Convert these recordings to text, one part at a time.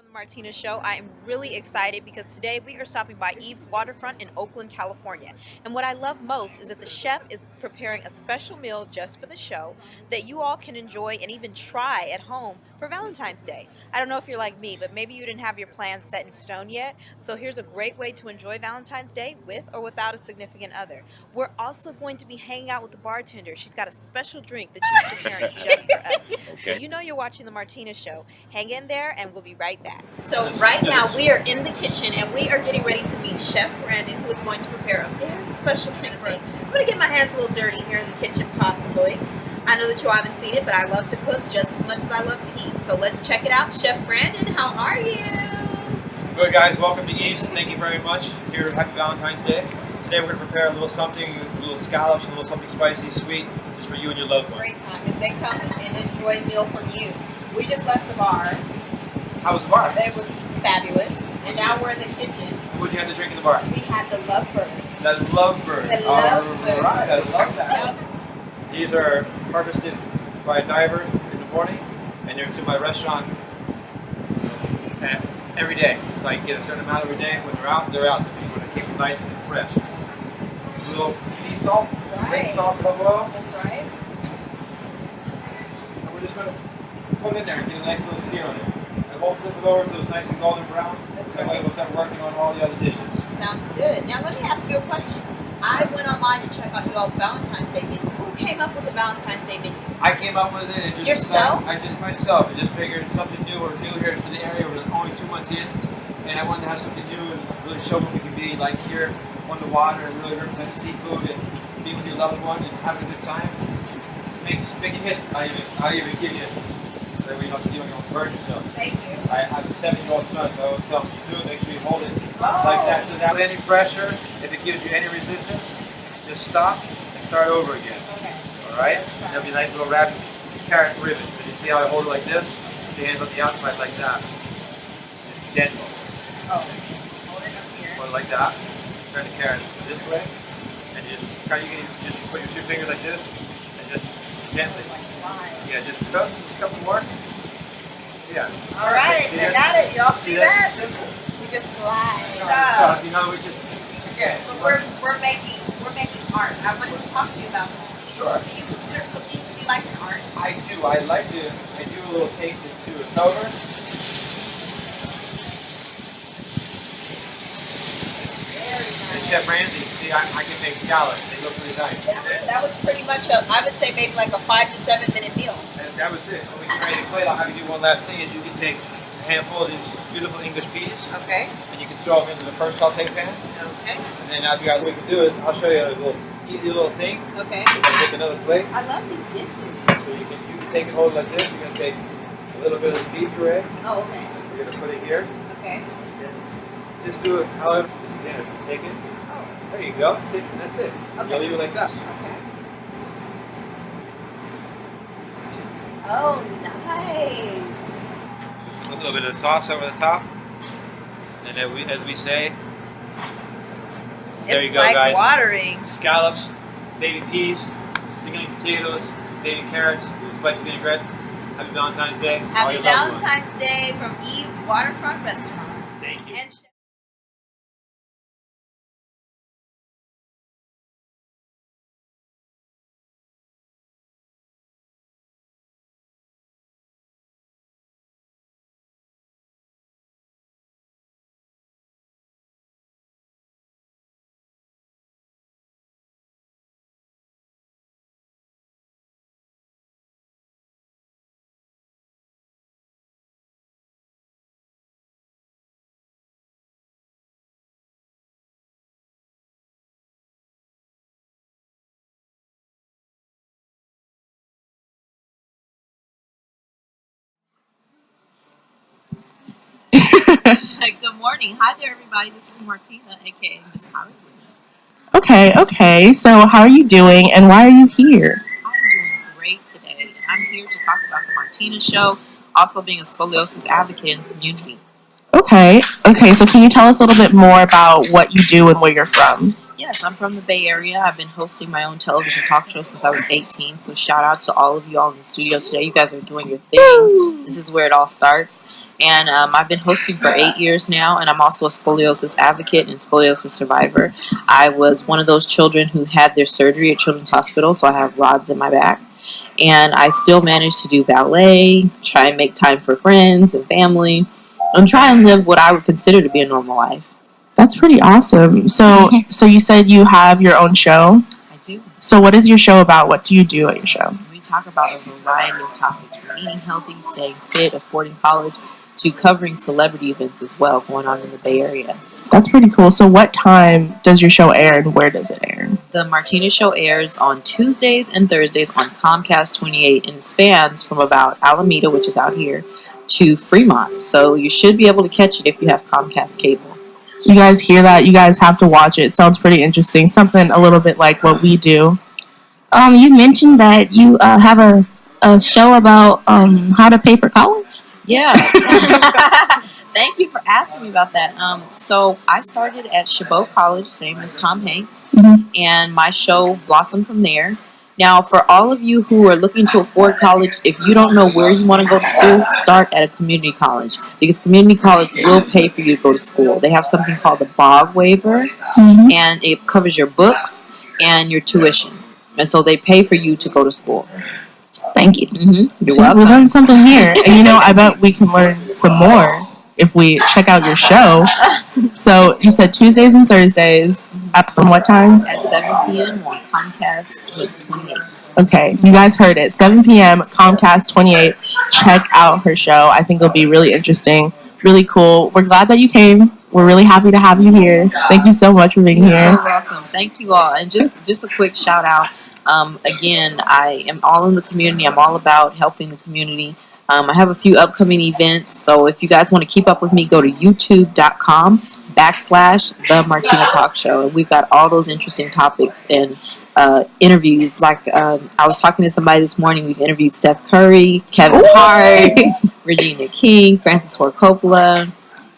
the Martina Show. I am really excited because today we are stopping by Eve's Waterfront in Oakland, California. And what I love most is that the chef is preparing a special meal just for the show that you all can enjoy and even try at home for Valentine's Day. I don't know if you're like me, but maybe you didn't have your plans set in stone yet. So here's a great way to enjoy Valentine's Day with or without a significant other. We're also going to be hanging out with the bartender. She's got a special drink that she's preparing just for us. So you know you're watching the Martina Show. Hang in there and we'll be right back. So right now we are in the kitchen and we are getting ready to meet Chef Brandon, who is going to prepare a very special treat for us. I'm going to get my hands a little dirty here in the kitchen possibly. I know that you all haven't seen it, but I love to cook just as much as I love to eat. So let's check it out. Chef Brandon, how are you? Good, guys. Welcome to Eve's. Thank you very much. Here, happy Valentine's Day. Today we're going to prepare a little something, a little scallops, a little something spicy, sweet, just for you and your loved one. Great time. If they come and enjoy a meal from you. We just left the bar. How was the bar? It was fabulous. And now we're in the kitchen. What did you have to drink in the bar? We had the Lovebird. The Lovebird. The Lovebird. All right, I love that. Yep. These are harvested by a diver in the morning, and they're to my restaurant every day. So I get a certain amount every day. When they're out, they're out. We want to keep them nice and fresh. A little sea salt, flake sauce, olive oil. That's right. And we're just going to put it in there and get a nice little sear on it. And we'll flip it over until it's nice and golden brown. That way we'll start working on all the other dishes. Sounds good. Now let me ask you a question. I went online to check out y'all's Valentine's Day menu. Who came up with the Valentine's Day menu? I came up with it. Just yourself? Myself. I just figured something new or new here to the area. We're only 2 months in, and I wanted to have something new and really show what we can be like here on the water and really represent seafood and be with your loved one and having a good time. Making history. I'll even give you that we don't have to do anything hurt yourself. Thank you. I have a 7-year-old son, so I always tell him, you do it, make sure you hold it like that. So without any pressure, if it gives you any resistance, just stop and start over again. Okay. All right? There'll be a nice little wrapped carrot ribbon. So you see how I hold it like this? Put your hands on the outside like that. It's gentle. Oh, hold it up here. Hold it like that. Turn the carrot this way, and you just put your 2 fingers like this, and just gently. Yeah, just a couple more. Yeah. All right, I got it. Y'all see that? We just glide up. You know, we just again. But we're making art. I wanted to talk to you about that. Sure. Do you consider cooking to be like an art? I do. I do a little taste into a cover. And Chef Ramsay, see, I can make scallops. They look really nice. That was pretty much I would say maybe like a 5 to 7 minute meal. And that was it. When we get ready to play, I'll have you do one last thing. Is you can take a handful of these beautiful English peas. Okay. And you can throw them into the first saute pan. Okay. And then after what we can do is, I'll show you a little easy little thing. Okay. You can take another plate. I love these dishes. So you can take it hold it like this. You're gonna take a little bit of the pea puree. Oh, okay. You're gonna put it here. Okay. Just do it however this is there. Take it. Oh. There you go. See, that's it. Okay. You'll leave it like that. Okay. Oh, nice. A little bit of sauce over the top. And then as we say, there you go, like guys. Watering. Scallops, baby peas, pickled potatoes, baby carrots, spicy vinaigrette. Happy Valentine's Day. Happy Valentine's Day from Eve's Waterfront Restaurant. Thank you. And good morning. Hi there, everybody. This is Martina, aka Miss Hollywood. Okay. So how are you doing and why are you here? I'm doing great today, and I'm here to talk about the Martina Show, also being a scoliosis advocate in the community. Okay. So can you tell us a little bit more about what you do and where you're from? Yes, I'm from the Bay Area. I've been hosting my own television talk show since I was 18, so shout out to all of you all in the studio today. You guys are doing your thing. This is where it all starts. And I've been hosting for 8 years now, and I'm also a scoliosis advocate and scoliosis survivor. I was one of those children who had their surgery at Children's Hospital, so I have rods in my back. And I still manage to do ballet, try and make time for friends and family, and try and live what I would consider to be a normal life. That's pretty awesome. So you said you have your own show? I do. So what is your show about? What do you do at your show? We talk about a variety of topics, from eating healthy, staying fit, affording college, to covering celebrity events as well going on in the Bay Area. That's pretty cool. So what time does your show air and where does it air? The Martina Show airs on Tuesdays and Thursdays on Comcast 28 and spans from about Alameda, which is out here, to Fremont. So you should be able to catch it if you have Comcast cable. You guys hear that? You guys have to watch it. It sounds pretty interesting. Something a little bit like what we do. You mentioned that you have a show about how to pay for college. Yeah. Thank you for asking me about that. So I started at Chabot College, same as Tom Hanks, and my show blossomed from there. Now, for all of you who are looking to afford college, if you don't know where you want to go to school, start at a community college, because community college will pay for you to go to school. They have something called the BOG waiver, and it covers your books and your tuition. And so they pay for you to go to school. Thank you. You're See, welcome. we learned something here. And I bet we can learn some more if we check out your show. So you said Tuesdays and Thursdays. From what time? At 7 p.m. on Comcast 28. Okay, you guys heard it. 7 p.m. Comcast 28. Check out her show. I think it'll be really interesting, really cool. We're glad that you came. We're really happy to have you here. Thank you so much for being here. You're welcome. Thank you all. And just a quick shout out. Again, I am all in the community. I'm all about helping the community. I have a few upcoming events. So if you guys want to keep up with me, go to youtube.com/The Martina Talk Show. And we've got all those interesting topics and interviews. Like I was talking to somebody this morning. We've interviewed Steph Curry, Kevin Hart, Regina King, Francis Ford Coppola,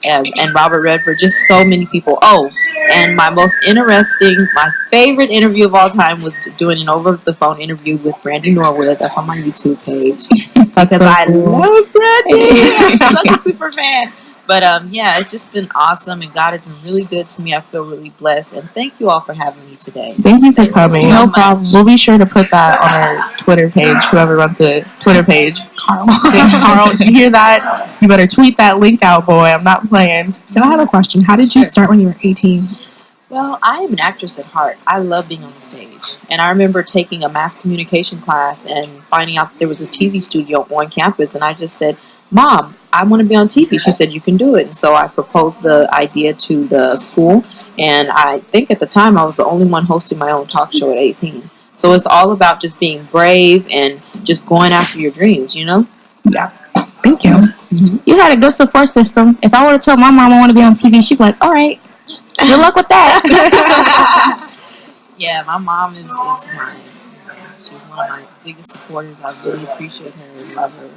and Robert Redford, just so many people. Oh, and my favorite interview of all time was doing an over-the-phone interview with Brandy Norwood. That's on my YouTube page. Because so I cool. love Brandy. I'm such a super fan. But yeah, it's just been awesome, and God has been really good to me. I feel really blessed, and thank you all for having me today. Thank you for coming. No problem. We'll be sure to put that on our Twitter page, whoever runs a Twitter page. Carl. Carl, you hear that? You better tweet that link out, boy. I'm not playing. So I have a question. How did you start when you were 18? Well, I am an actress at heart. I love being on the stage. And I remember taking a mass communication class and finding out that there was a TV studio on campus, and I just said, Mom, I want to be on TV. She said, you can do it. And so I proposed the idea to the school. And I think at the time I was the only one hosting my own talk show at 18. So it's all about just being brave and just going after your dreams, Yeah. Thank you. You had a good support system. If I would have told my mom I want to be on TV, she'd be like, all right, good luck with that. Yeah, my mom is she's one of my biggest supporters. I really appreciate her and love her.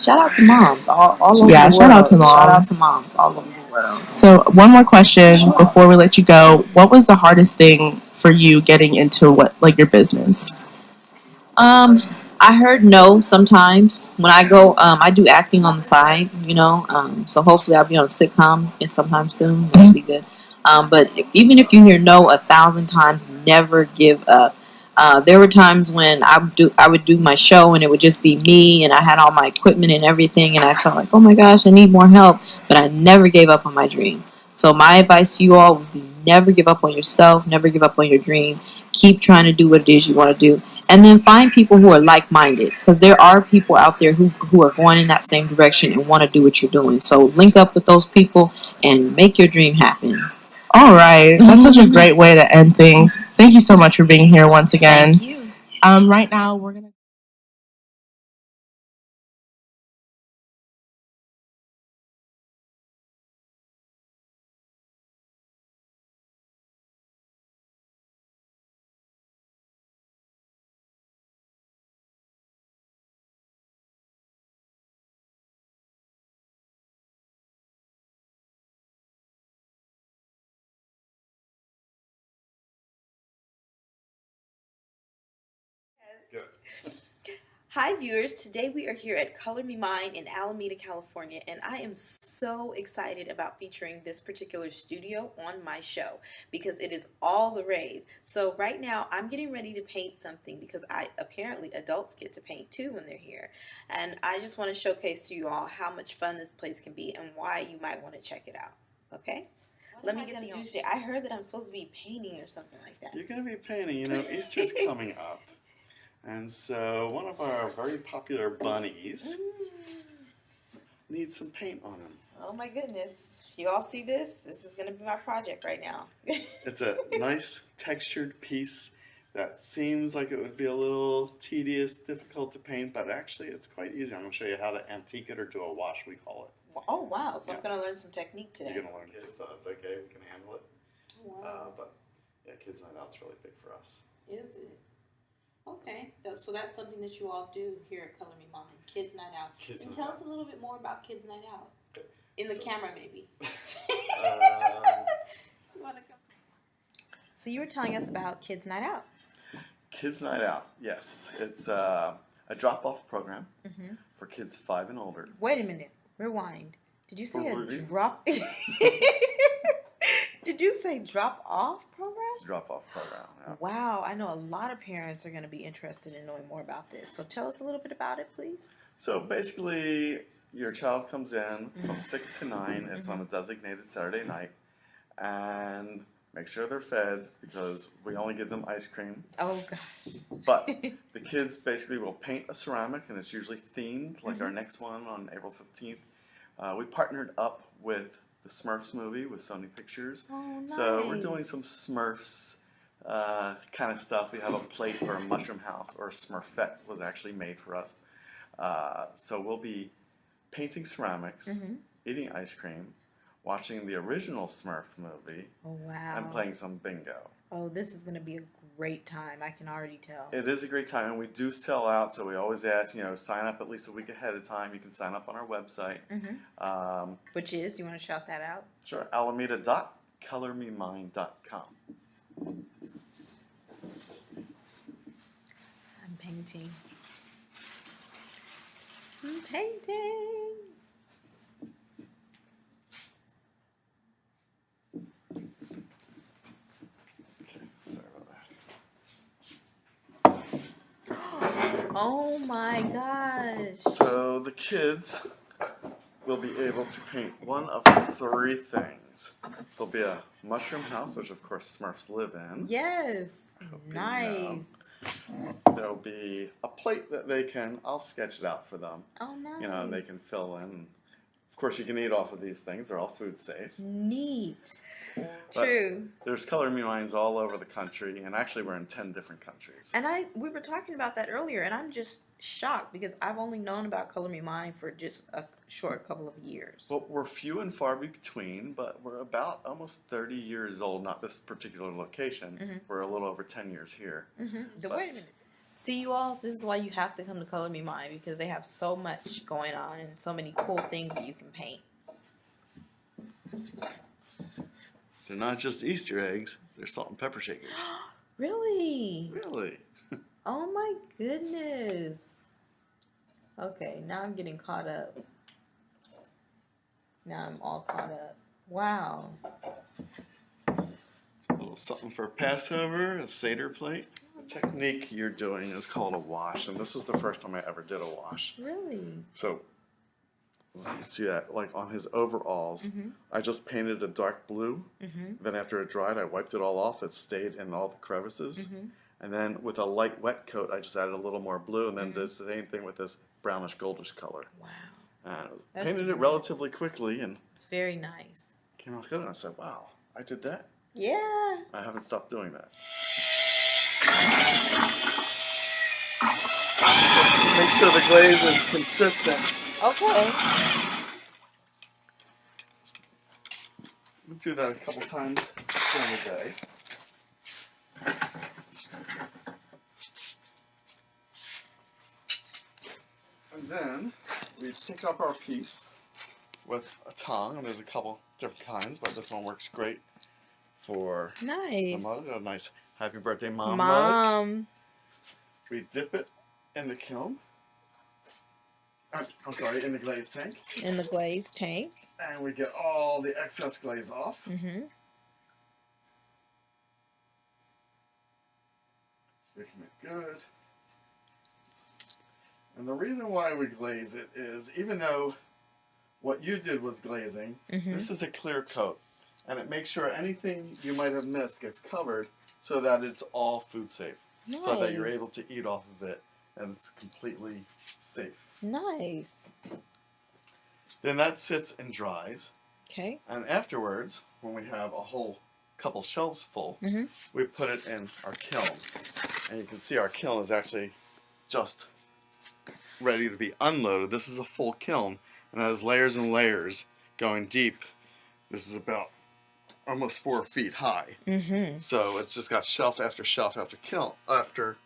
Shout out to moms all over the world. Shout out to moms. Shout out to moms all over the world. So one more question before we let you go. What was the hardest thing for you getting into your business? I heard no sometimes. When I go, I do acting on the side, so hopefully I'll be on a sitcom sometime soon. That'll be good. But even if you hear no 1,000 times, never give up. There were times when I would do my show and it would just be me, and I had all my equipment and everything, and I felt like, oh my gosh, I need more help. But I never gave up on my dream. So my advice to you all would be never give up on yourself, never give up on your dream. Keep trying to do what it is you want to do. And then find people who are like-minded, because there are people out there who are going in that same direction and want to do what you're doing. So link up with those people and make your dream happen. All right. That's such a great way to end things. Thank you so much for being here once again. Thank you. Right now, we're going to... Hi viewers, today we are here at Color Me Mine in Alameda, California, and I am so excited about featuring this particular studio on my show because it is all the rave. So right now I'm getting ready to paint something because apparently adults get to paint too when they're here. And I just want to showcase to you all how much fun this place can be and why you might want to check it out. Okay? Let me get the do today. I heard that I'm supposed to be painting or something like that. You're going to be painting, Easter's coming up. And so one of our very popular bunnies needs some paint on him. Oh my goodness. You all see this? This is going to be my project right now. It's a nice textured piece that seems like it would be a little tedious, difficult to paint, but actually it's quite easy. I'm going to show you how to antique it or do a wash, we call it. Oh wow, so Yeah. I'm going to learn some technique today. You're going to learn it, so that's okay, we can handle it. Wow. But yeah, Kids Night Out's really big for us. Is it? Okay, so that's something that you all do here at Color Me Mine, Kids Night Out. Kids And Night tell Out. us a little bit more about Kids Night Out. Okay. In the So- camera, maybe. Um, You wanna come? So you were telling us about Kids Night Out. Kids Night Out, yes. It's a drop-off program for kids 5 and older. Wait a minute. Rewind. Did you say For a movie? drop? Did you say drop-off program? It's a drop-off program. Yeah. Wow, I know a lot of parents are going to be interested in knowing more about this. So tell us a little bit about it, please. So basically, your child comes in from 6 to 9. It's on a designated Saturday night. And make sure they're fed because we only give them ice cream. Oh, gosh. But the kids basically will paint a ceramic, and it's usually themed, like our next one on April 15th. We partnered up with the Smurfs movie with Sony Pictures. Oh, nice. So we're doing some Smurfs kind of stuff. We have a plate for a mushroom house, or a Smurfette was actually made for us. So we'll be painting ceramics, eating ice cream, watching the original Smurf movie, Oh, wow. and playing some bingo. Oh, this is going to be a great time. I can already tell. It is a great time, and we do sell out, so we always ask, sign up at least a week ahead of time. You can sign up on our website. Which is, you want to shout that out? Sure, alameda.colormemine.com. I'm painting. I'm painting. Okay, sorry about that. Oh my gosh. So the kids will be able to paint one of 3 things. There'll be a mushroom house, which of course Smurfs live in. Yes. you Nice. There'll be a plate that I'll sketch it out for them. Oh, nice. And they can fill in. Of course, you can eat off of these things. They're all food safe. Neat. But True. There's Color Me Mines all over the country, and actually we're in 10 different countries. And we were talking about that earlier, and I'm just shocked because I've only known about Color Me Mine for just a short couple of years. Well, we're few and far between, but we're about almost 30 years old, not this particular location. We're a little over 10 years here. Wait a minute. See, you all, this is why you have to come to Color Me Mine because they have so much going on and so many cool things that you can paint. They're not just Easter eggs, they're salt and pepper shakers. Really? Really? Oh my goodness. Okay, now I'm getting caught up. Now I'm all caught up. Wow. A little something for Passover, a Seder plate. The technique you're doing is called a wash, and this was the first time I ever did a wash. Really? So, you can see that, like on his overalls, I just painted a dark blue. Then after it dried, I wiped it all off. It stayed in all the crevices. And then with a light wet coat, I just added a little more blue, and then did the same thing with this brownish goldish color. Wow. And That's painted it nice. relatively quickly, and It's very nice. came out good. And I said, wow, I did that. Yeah. I haven't stopped doing that. Make sure the glaze is consistent. Okay. We do that a couple times during the day. And then we pick up our piece with a tongue, and there's a couple different kinds, but this one works great for the Nice. mug. A nice happy birthday, Mom mug. Mom. We dip it in the kiln, I'm sorry, in the glaze tank. In the glaze tank. And we get all the excess glaze off. Mm-hmm. Making it good. And the reason why we glaze it is, even though what you did was glazing, this is a clear coat. And it makes sure anything you might have missed gets covered so that it's all food safe. Nice. So that you're able to eat off of it and it's completely safe. Nice. Then that sits and dries. Okay. And afterwards, when we have a whole couple shelves full, we put it in our kiln. And you can see our kiln is actually just ready to be unloaded. This is a full kiln and it has layers and layers going deep. This is about almost 4 feet high. So it's just got shelf after shelf after kiln after